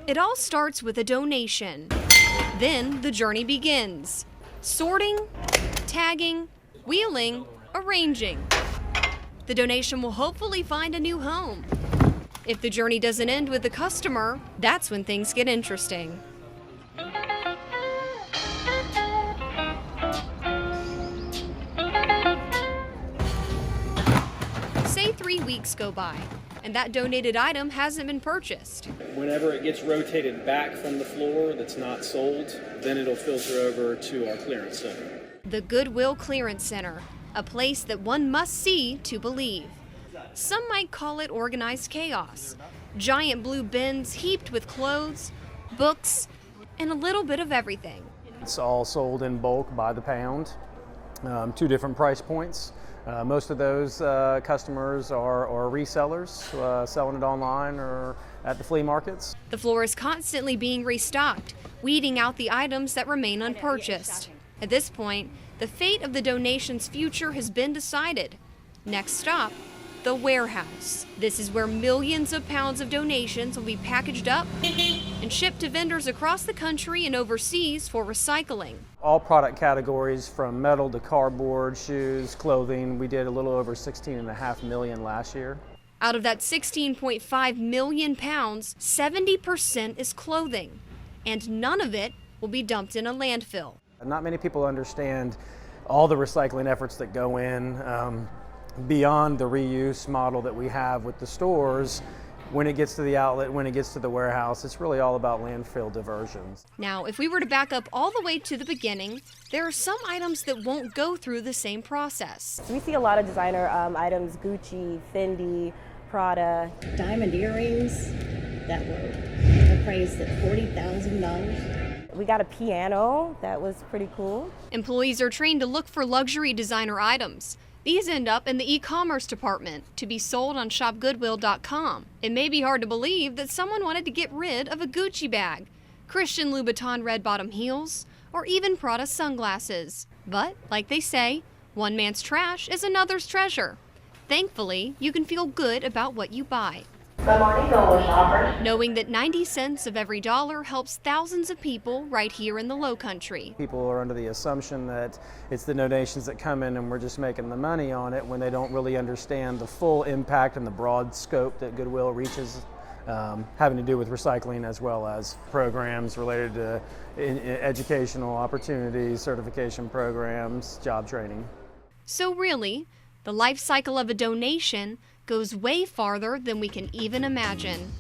It all starts with a donation. Then the journey begins. Sorting, tagging, wheeling, arranging. The donation will hopefully find a new home. If the journey doesn't end with the customer, that's when things get interesting. Say 3 weeks go by, and that donated item hasn't been purchased. Whenever it gets rotated back from the floor that's not sold, then it'll filter over to our clearance center. The Goodwill Clearance Center, a place that one must see to believe. Some might call it organized chaos. Giant blue bins heaped with clothes, books, and a little bit of everything. It's all sold in bulk by the pound, 2 different price points. Most of those customers are resellers, selling it online or at the flea markets. The floor is constantly being restocked, weeding out the items that remain unpurchased. At this point, the fate of the donation's future has been decided. Next stop, the warehouse. This is where millions of pounds of donations will be packaged up and shipped to vendors across the country and overseas for recycling. All product categories from metal to cardboard, shoes, clothing. We did a little over 16.5 million last year. Out of that 16.5 million pounds, 70% is clothing, and none of it will be dumped in a landfill. Not many people understand all the recycling efforts that go in beyond the reuse model that we have with the stores. When it gets to the outlet, when it gets to the warehouse, it's really all about landfill diversions. Now, if we were to back up all the way to the beginning, there are some items that won't go through the same process. We see a lot of designer items, Gucci, Fendi, Prada. Diamond earrings that were appraised at $40,000. We got a piano that was pretty cool. Employees are trained to look for luxury designer items. These end up in the e-commerce department to be sold on shopgoodwill.com. It may be hard to believe that someone wanted to get rid of a Gucci bag, Christian Louboutin red bottom heels, or even Prada sunglasses. But, like they say, one man's trash is another's treasure. Thankfully, you can feel good about what you buy. Good morning, Gold shoppers. Knowing that 90 cents of every dollar helps thousands of people right here in the Low Country. People are under the assumption that it's the donations that come in and we're just making the money on it when they don't really understand the full impact and the broad scope that Goodwill reaches, having to do with recycling as well as programs related to educational opportunities, certification programs, job training. So really, the life cycle of a donation goes way farther than we can even imagine.